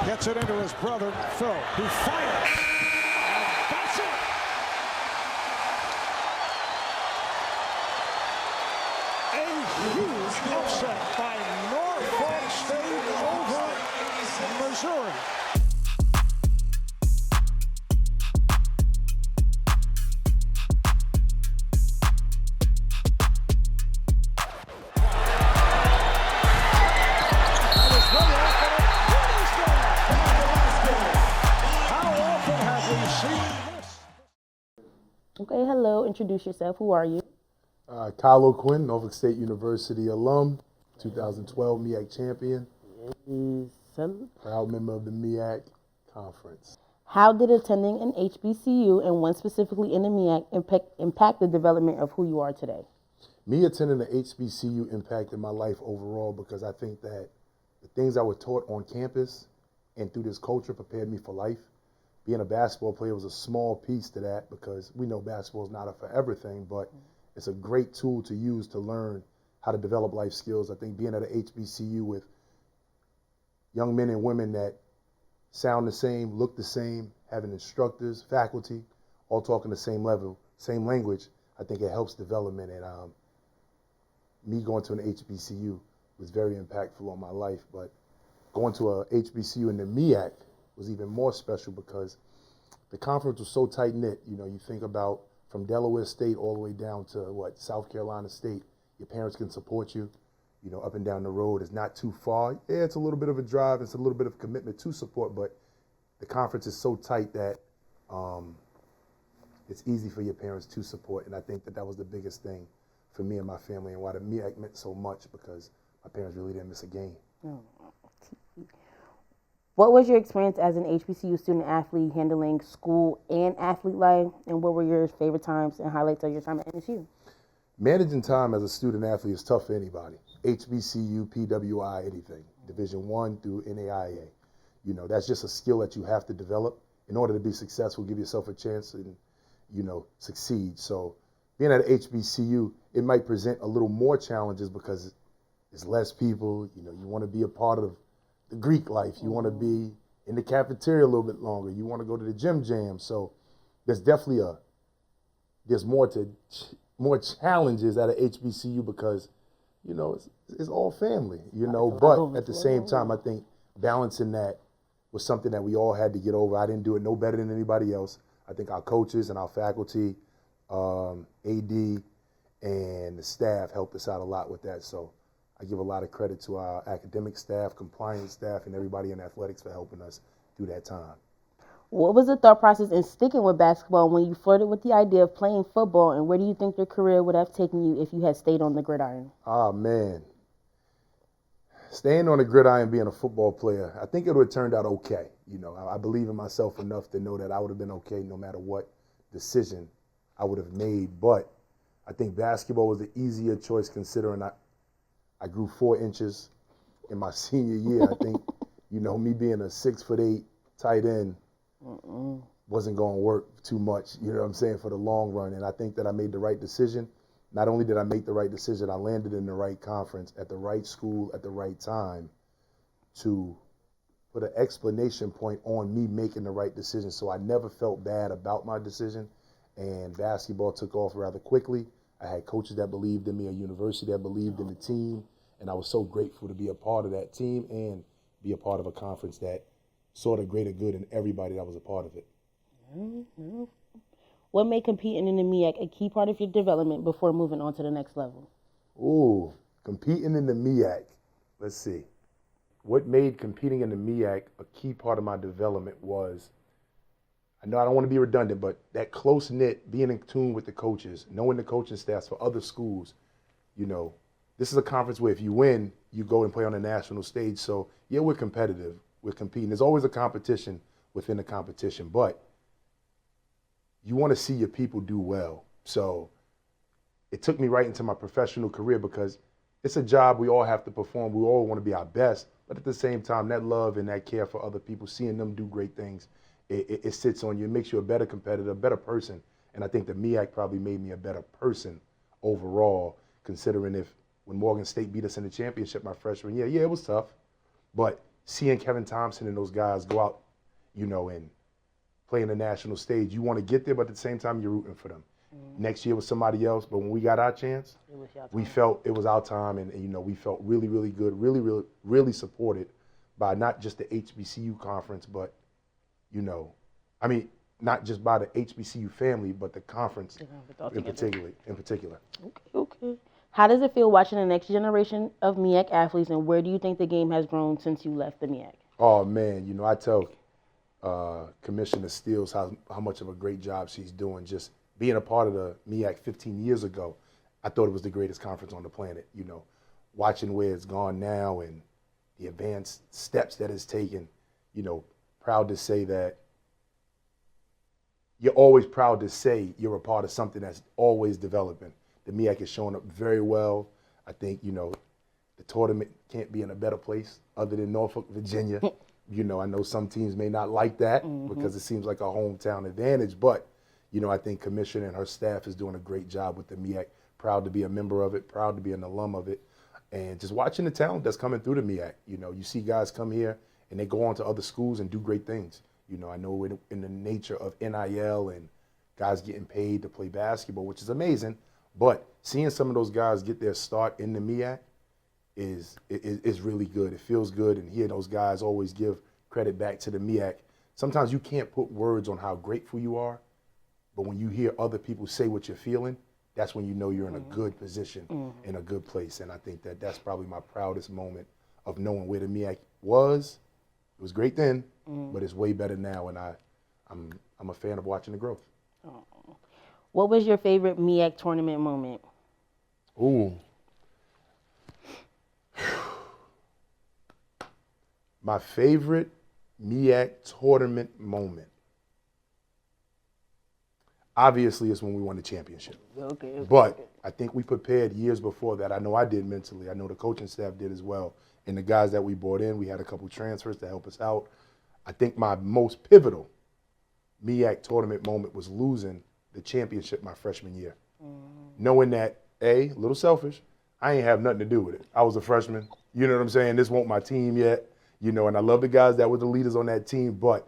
Gets it into his brother, Phil, who fires. And that's it. A huge upset by Norfolk State over Missouri. Okay, hello. Introduce yourself. Who are you? Kyle Quinn, Norfolk State University alum, 2012 MEAC champion. Proud member of the MEAC conference. How did attending an HBCU, and one specifically in the MEAC, impact the development of who you are today? Me attending the HBCU impacted my life overall because I think that the things I was taught on campus and through this culture prepared me for life. Being a basketball player was a small piece to that because we know basketball is not a forever thing, but it's a great tool to use to learn how to develop life skills. I think being at an HBCU with young men and women that sound the same, look the same, having instructors, faculty, all talking the same level, same language, I think it helps development. And me going to an HBCU was very impactful on my life, but going to a HBCU in the MEAC was even more special because the conference was so tight-knit. You know, you think about from Delaware State all the way down to, South Carolina State. Your parents can support you, you know, up and down the road. It's not too far. Yeah, it's a little bit of a drive. It's a little bit of commitment to support, but the conference is so tight that it's easy for your parents to support. And I think that that was the biggest thing for me and my family and why the MEAC meant so much because my parents really didn't miss a game. What was your experience as an HBCU student athlete handling school and athlete life, and what were your favorite times and highlights of your time at NSU? Managing time as a student athlete is tough for anybody. HBCU, PWI, anything. Division I through NAIA. You know, that's just a skill that you have to develop in order to be successful, give yourself a chance and, you know, succeed. So being at an HBCU, it might present a little more challenges because it's less people. You know, you want to be a part of the Greek life. You want to be in the cafeteria a little bit longer. You want to go to the gym jam. So there's definitely there's more challenges at a HBCU because, you know, it's all family, you know. But at the same time, I think balancing that was something that we all had to get over. I didn't do it no better than anybody else. I think our coaches and our faculty, AD, and the staff helped us out a lot with that. So I give a lot of credit to our academic staff, compliance staff, and everybody in athletics for helping us through that time. What was the thought process in sticking with basketball when you flirted with the idea of playing football, and where do you think your career would have taken you if you had stayed on the gridiron? Oh, man. Staying on the gridiron, being a football player, I think it would have turned out okay. You know, I believe in myself enough to know that I would have been okay no matter what decision I would have made. But I think basketball was the easier choice considering I grew 4 inches in my senior year. I think, you know, me being a 6'8" tight end wasn't going to work too much, you know what I'm saying, for the long run. And I think that I made the right decision. Not only did I make the right decision, I landed in the right conference at the right school at the right time to put an explanation point on me making the right decision. So I never felt bad about my decision. And basketball took off rather quickly. I had coaches that believed in me, a university that believed in the team, and I was so grateful to be a part of that team and be a part of a conference that saw the greater good in everybody that was a part of it. Mm-hmm. What made competing in the MEAC a key part of your development before moving on to the next level? Ooh, competing in the MEAC. Let's see. What made competing in the MEAC a key part of my development was, I know I don't want to be redundant, but that close-knit, being in tune with the coaches, knowing the coaching staffs for other schools. You know, this is a conference where if you win, you go and play on the national stage. So, yeah, we're competitive. We're competing. There's always a competition within the competition, but you want to see your people do well. So it took me right into my professional career because it's a job we all have to perform. We all want to be our best, but at the same time, that love and that care for other people, seeing them do great things, it sits on you. It makes you a better competitor, a better person. And I think the MEAC probably made me a better person overall, considering when Morgan State beat us in the championship my freshman year, yeah, it was tough. But seeing Kevin Thompson and those guys go out, and play in the national stage, you want to get there, but at the same time, you're rooting for them. Next year was somebody else, but when we got our chance, we felt it was our time, and we felt really, really good, really, really, really supported by not just the HBCU conference, but not just by the HBCU family, but the conference in particular. Okay. How does it feel watching the next generation of MEAC athletes, and where do you think the game has grown since you left the MEAC? Oh man, I tell Commissioner Steele how much of a great job she's doing. Just being a part of the MEAC 15 years ago, I thought it was the greatest conference on the planet. Watching where it's gone now and the advanced steps that it's taken, proud to say that you're always proud to say you're a part of something that's always developing. The MEAC is showing up very well. I think, the tournament can't be in a better place other than Norfolk, Virginia. I know some teams may not like that because it seems like a hometown advantage, but, I think Commissioner and her staff is doing a great job with the MEAC. Proud to be a member of it, proud to be an alum of it, and just watching the talent that's coming through the MEAC. You see guys come here and they go on to other schools and do great things. I know in the nature of NIL and guys getting paid to play basketball, which is amazing, but seeing some of those guys get their start in the MEAC is really good. It feels good, and hear those guys always give credit back to the MEAC. Sometimes you can't put words on how grateful you are, but when you hear other people say what you're feeling, that's when you know you're in a good position, in a good place. And I think that's probably my proudest moment of knowing where the MEAC was. It was great then, but it's way better now, and I'm a fan of watching the growth. Oh. What was your favorite MEAC tournament moment? Ooh. My favorite MEAC tournament moment, obviously, is when we won the championship. Okay. But I think we prepared years before that. I know I did mentally. I know the coaching staff did as well. And the guys that we brought in, we had a couple transfers to help us out. I think my most pivotal MEAC tournament moment was losing the championship my freshman year. Knowing that, a little selfish, I ain't have nothing to do with it. I was a freshman. You know what I'm saying? This won't my team yet. And I love the guys that were the leaders on that team, but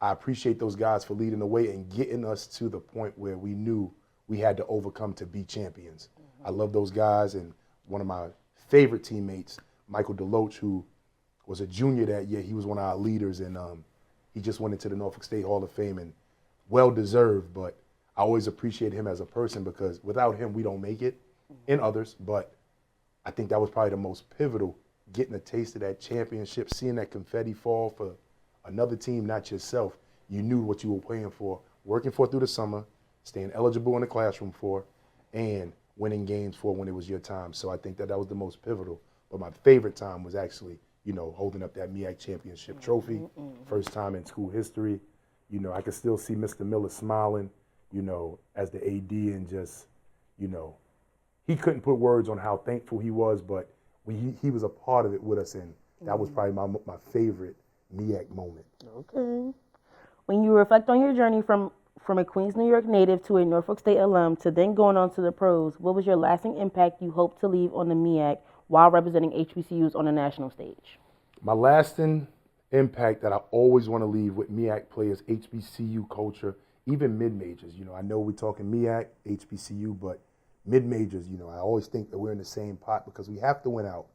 I appreciate those guys for leading the way and getting us to the point where we knew we had to overcome to be champions. I love those guys, and one of my favorite teammates, Michael Deloach, who was a junior that year, he was one of our leaders, and he just went into the Norfolk State Hall of Fame, and well-deserved, but I always appreciate him as a person because without him, we don't make it, and others, but I think that was probably the most pivotal, getting a taste of that championship, seeing that confetti fall for another team, not yourself. You knew what you were playing for, working for through the summer, staying eligible in the classroom for, and winning games for when it was your time. So I think that was the most pivotal. But my favorite time was actually, holding up that MEAC championship trophy, first time in school history. I could still see Mr. Miller smiling, as the AD, and just, he couldn't put words on how thankful he was, but he was a part of it with us, and that was probably my favorite MEAC moment. Okay. When you reflect on your journey from a Queens, New York native to a Norfolk State alum to then going on to the pros, what was your lasting impact you hope to leave on the MEAC while representing HBCUs on the national stage? My lasting impact that I always want to leave with MEAC players, HBCU culture, even mid-majors. I know we're talking MEAC, HBCU, but mid-majors, I always think that we're in the same pot because we have to win out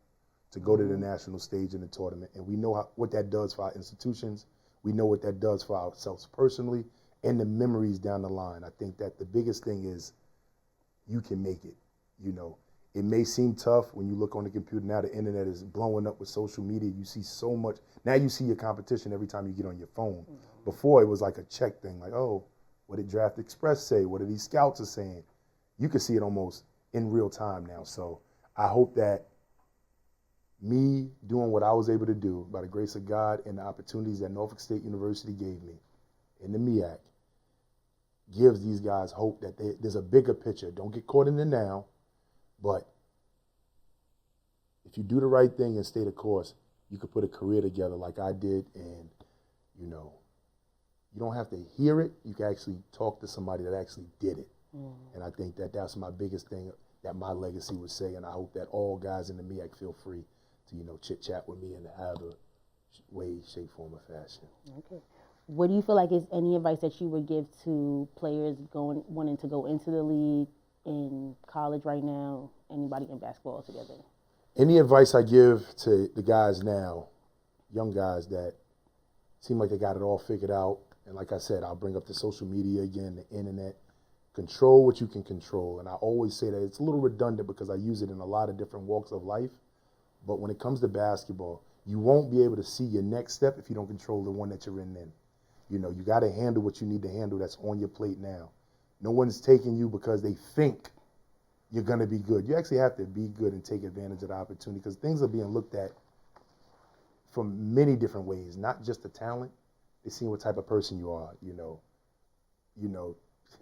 to go to the national stage in the tournament. And we know what that does for our institutions. We know what that does for ourselves personally and the memories down the line. I think that the biggest thing is you can make it. It may seem tough when you look on the computer. Now the internet is blowing up with social media. You see so much. Now you see your competition every time you get on your phone. Before it was like a check thing, like, oh, what did Draft Express say? What are these scouts are saying? You can see it almost in real time now. So I hope that me doing what I was able to do by the grace of God and the opportunities that Norfolk State University gave me in the MEAC gives these guys hope that there's a bigger picture. Don't get caught in the now, but if you do the right thing and stay the course, you could put a career together like I did, and you don't have to hear it. You can actually talk to somebody that actually did it. And I think that that's my biggest thing that my legacy would say, and I hope that all guys in the MEAC feel free to, chit-chat with me and have a way, shape, form, or fashion. Okay. What do you feel like is any advice that you would give to players wanting to go into the league in college right now, anybody in basketball altogether? Any advice I give to the guys now, young guys that seem like they got it all figured out, and like I said, I'll bring up the social media again, the internet. Control what you can control. And I always say that it's a little redundant because I use it in a lot of different walks of life. But when it comes to basketball, you won't be able to see your next step if you don't control the one that you're in then. You know, you got to handle what you need to handle that's on your plate now. No one's taking you because they think you're going to be good. You actually have to be good and take advantage of the opportunity because things are being looked at from many different ways, not just the talent. They're seeing what type of person you are, you know,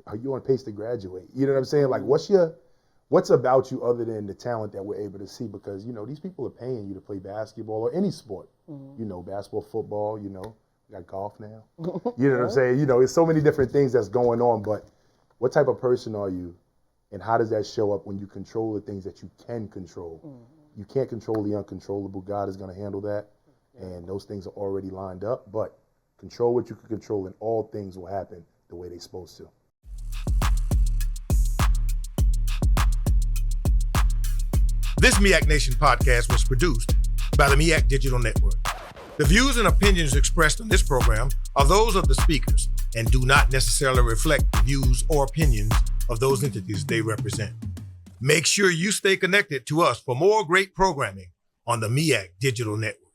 are you on pace to graduate? You know what I'm saying? Like, what's about you other than the talent that we're able to see? Because, you know, these people are paying you to play basketball or any sport. You know, basketball, football, you know, we got golf now. You know what I'm saying? You know, it's so many different things that's going on, but what type of person are you? And how does that show up when you control the things that you can control? You can't control the uncontrollable. God is going to handle that. And those things are already lined up. But control what you can control and all things will happen the way they're supposed to. This MEAC Nation podcast was produced by the MEAC Digital Network. The views and opinions expressed on this program are those of the speakers and do not necessarily reflect the views or opinions of those entities they represent. Make sure you stay connected to us for more great programming on the MEAC Digital Network.